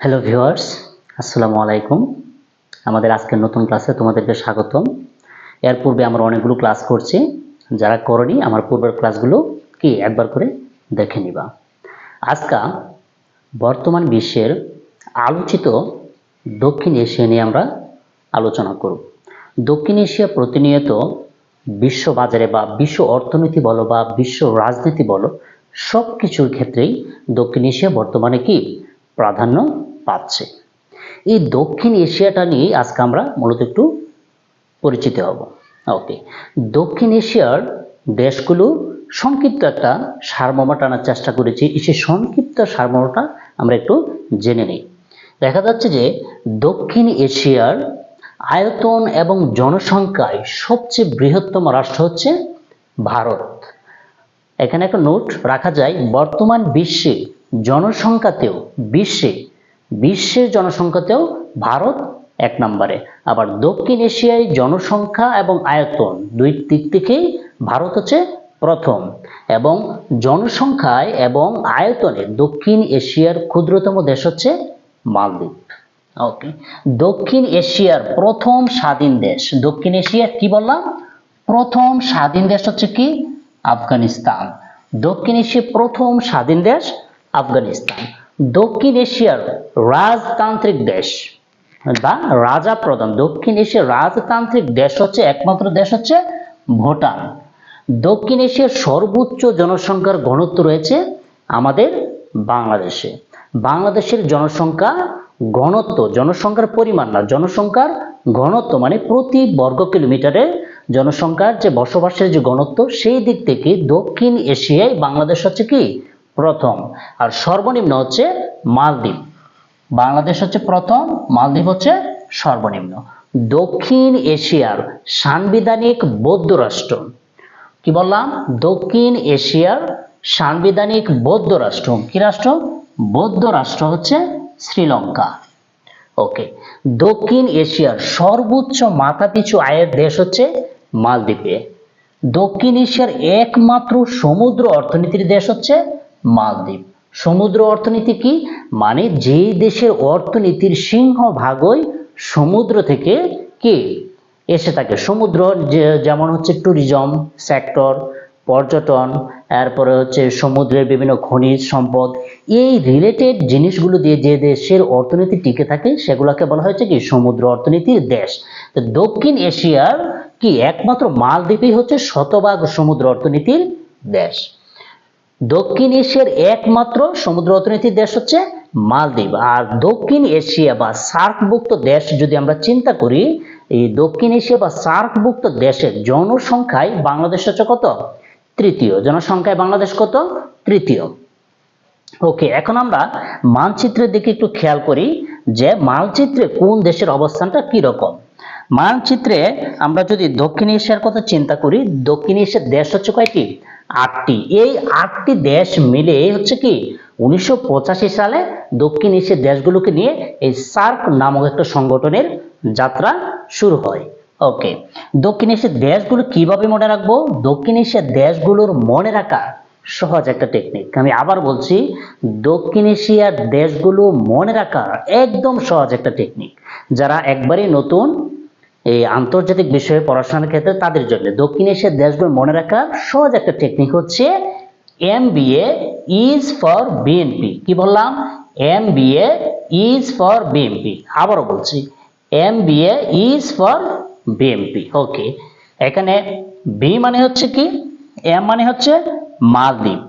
Hello viewers, আসসালামু আলাইকুম। আমাদের আজকের নতুন ক্লাসে তোমাদেরকে স্বাগতম। এর পূর্বে আমরা অনেকগুলো ক্লাস করছি। যারা করনি আমার পূর্বের ক্লাসগুলো কি একবার করে দেখে নিবা। আজকে বর্তমান বিশ্বের আলোচিত দক্ষিণ এশিয়া নিয়ে আমরা আলোচনা করব। দক্ষিণ এশিয়া প্রতিনিয়ত বিশ্ব বাজারে বা বিশ্ব অর্থনীতি বলো বা বিশ্ব রাজনীতি বলো সব কিছুর ক্ষেত্রেই দক্ষিণ এশিয়া বর্তমানে কি প্রাধান্য পাচ্ছে। এই দক্ষিণ এশিয়াটা নিয়ে আজকে আমরা মূলত একটু পরিচিত হব। ওকে, দক্ষিণ এশিয়ার দেশগুলো সংক্ষিপ্ত একটা সারমর্ম টানার চেষ্টা করেছি। সেই সংক্ষিপ্ত সারমর্মটা আমরা একটু জেনে নিই। দেখা যাচ্ছে যে দক্ষিণ এশিয়ার আয়তন এবং জনসংখ্যায় সবচেয়ে বৃহত্তম রাষ্ট্র হচ্ছে ভারত। এখানে একটা নোট রাখা যায়, বর্তমান বিশ্বে জনসংখ্যাতেও বিশ্বের জনসংখ্যাতেও ভারত এক নম্বরে। আবার দক্ষিণ এশিয়ায় জনসংখ্যা এবং আয়তন দুই দিক থেকেই ভারত হচ্ছে প্রথম, এবং জনসংখ্যায় এবং আয়তনে দক্ষিণ এশিয়ার ক্ষুদ্রতম দেশ হচ্ছে মালদ্বীপ। ওকে, দক্ষিণ এশিয়ার প্রথম স্বাধীন দেশ, দক্ষিণ এশিয়ার কি বললাম, প্রথম স্বাধীন দেশ হচ্ছে কি আফগানিস্তান। দক্ষিণ এশিয়ার প্রথম স্বাধীন দেশ আফগানিস্তান। দক্ষিণ এশিয়ার রাজতান্ত্রিক দেশ বা রাজা প্রধান, দক্ষিণ এশিয়ার রাজতান্ত্রিক দেশ হচ্ছে একমাত্র দেশ হচ্ছে ভুটান। দক্ষিণ এশিয়ার সর্বোচ্চ জনসংখ্যার ঘনত্ব রয়েছে আমাদের বাংলাদেশে। বাংলাদেশের জনসংখ্যা ঘনত্ব, জনসংখ্যার পরিমাণ না, জনসংখ্যার ঘনত্ব মানে প্রতি বর্গ কিলোমিটারে জনসংখ্যার যে বসবাসের যে ঘনত্ব, সেই দিক থেকে দক্ষিণ এশিয়ায় বাংলাদেশ হচ্ছে কি প্রথম, আর সর্বনিম্ন হচ্ছে মালদ্বীপ। বাংলাদেশ হচ্ছে প্রথম, মালদ্বীপ হচ্ছে সর্বনিম্ন। দক্ষিণ এশিয়ার সাংবিধানিক বৌদ্ধ রাষ্ট্র, কি বললাম, দক্ষিণ এশিয়ার সাংবিধানিক বৌদ্ধ রাষ্ট্র, কি রাষ্ট্র, বৌদ্ধ রাষ্ট্র হচ্ছে শ্রীলঙ্কা। ওকে, দক্ষিণ এশিয়ার সর্বোচ্চ মাথাপিছু আয়ের দেশ হচ্ছে মালদ্বীপে। দক্ষিণ এশিয়ার একমাত্র সমুদ্র অর্থনীতির দেশ হচ্ছে মালদ্বীপ। সমুদ্র অর্থনীতি কি মানে, যে দেশের অর্থনীতির সিংহভাগই সমুদ্র থেকে কি এসে থাকে। সমুদ্র যেমন হচ্ছে ট্যুরিজম সেক্টর, পর্যটন, এরপরে হচ্ছে সমুদ্রের বিভিন্ন খনিজ সম্পদ, এই রিলেটেড জিনিসগুলো দিয়ে যে দেশের অর্থনীতি টিকে থাকে সেগুলোকে বলা হয়েছে কি সমুদ্র অর্থনীতির দেশ। তো দক্ষিণ এশিয়ার কি একমাত্র মালদ্বীপই হচ্ছে শতভাগ সমুদ্র অর্থনীতির দেশ। দক্ষিণ এশিয়ার একমাত্র সমুদ্র অর্থনীতির দেশ হচ্ছে মালদ্বীপ। আর দক্ষিণ এশিয়া বা সার্কভুক্ত দেশ যদি আমরা চিন্তা করি, এই দক্ষিণ এশিয়া বা সার্কভুক্ত দেশের জনসংখ্যায় বাংলাদেশ হচ্ছে কত, তৃতীয়। জনসংখ্যায় বাংলাদেশ কত, তৃতীয়। ওকে, এখন আমরা মানচিত্রের দিকে একটু খেয়াল করি যে মানচিত্রে কোন দেশের অবস্থানটা কি রকম। মানচিত্রে আমরা যদি দক্ষিণ এশিয়ার কথা চিন্তা করি, দক্ষিণ এশিয়ার দেশ হচ্ছে কয়টি, 8টি। এই 8টি দেশ মিলে হচ্ছে কি 1985 সালে দক্ষিণ এশিয়ার দেশগুলোকে নিয়ে এই সার্ক নামক একটা সংগঠনের যাত্রা শুরু হয়। ওকে, দক্ষিণ এশিয়ার দেশগুলো কিভাবে মনে রাখবো, দক্ষিণ এশিয়ার দেশগুলোর মনে রাখা সহজ একটা টেকনিক। আমি আবার বলছি, দক্ষিণ এশিয়ার দেশগুলো মনে রাখা একদম সহজ একটা টেকনিক। যারা একবারই নতুন এই আন্তর্জাতিক বিষয়ে পড়াশোনার ক্ষেত্রে তাদের জন্য দক্ষিণ এশিয়ার দেশগুলো মনে রাখার সহজ একটা টেকনিক হচ্ছে MBA ইজ ফর বিএনপি। কি বললাম, MBA ইজ ফর বিএনপি। আবারও বলছি, MBA ইজ ফর বিএনপি। ওকে, এখানে বি মানে হচ্ছে কি, এম মানে হচ্ছে মালদ্বীপ,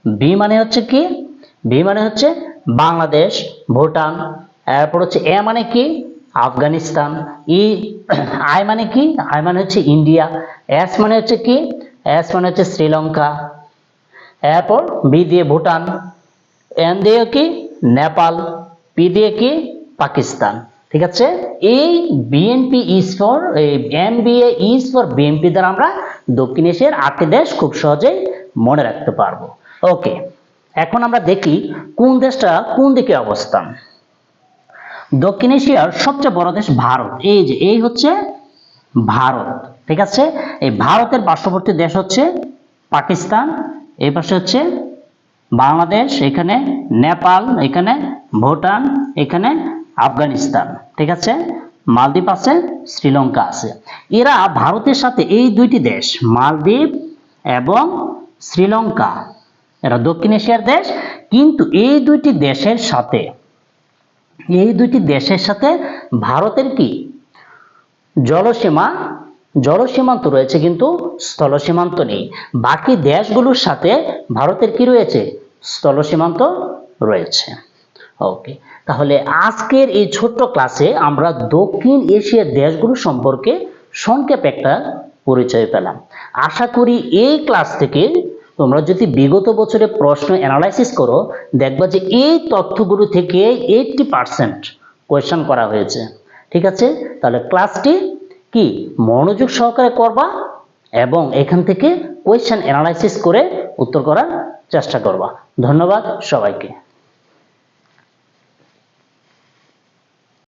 বি মানে হচ্ছে কি, বি মানে হচ্ছে বাংলাদেশ, ভুটান, এরপর হচ্ছে এ মানে কি আফগানিস্তান, আই মানে কি, আই মানে হচ্ছে ইন্ডিয়া, এস মানে হচ্ছে কি, এস মানে হচ্ছে শ্রীলঙ্কা, এরপর বি দিয়ে ভুটান, এন দিয়ে কি নেপাল, পি দিয়ে কি পাকিস্তান। ঠিক আছে, এই BNP is for MBA is for BNP দ্বারা আমরা দক্ষিণ এশিয়ার 8টি দেশ খুব সহজেই মনে রাখতে পারবো। ওকে, এখন আমরা দেখি কোন দেশটা কোন দিকে অবস্থান। দক্ষিণ এশিয়ার সবচেয়ে বড় দেশ ভারত। এই যে এই হচ্ছে ভারত। ঠিক আছে, এই ভারতের পার্শ্ববর্তী দেশ হচ্ছে পাকিস্তান, এই পাশে হচ্ছে বাংলাদেশ, এখানে নেপাল, এখানে ভুটান, এখানে আফগানিস্তান, ঠিক আছে, মালদ্বীপ আছে, শ্রীলঙ্কা আছে। এরা ভারতের সাথে এই দুইটি দেশ মালদ্বীপ এবং শ্রীলঙ্কা এরা দক্ষিণ এশিয়ার দেশ, কিন্তু এই দুইটি দেশের সাথে ভারতের কি জলসীমান্ত রয়েছে, কিন্তু স্থল সীমান্ত নেই। বাকি দেশগুলোর সাথে ভারতের কি রয়েছে? স্থল সীমান্ত রয়েছে। ওকে, তাহলে আজকের এই ছোট্ট ক্লাসে আমরা দক্ষিণ এশিয়ার দেশগুলো সম্পর্কে সংক্ষেপে একটা পরিচয় পেলাম। আশা করি এই ক্লাস থেকে তোমরা যদি বিগত বছরে প্রশ্ন অ্যানালাইসিস করো, দেখবা যে এই তথ্যগুলো থেকে 80% কোয়েশ্চেন করা হয়েছে। ঠিক আছে, তাহলে ক্লাসটি কি মনোযোগ সহকারে করবা এবং এখান থেকে কোয়েশ্চেন অ্যানালাইসিস করে উত্তর করার চেষ্টা করবা। ধন্যবাদ সবাইকে।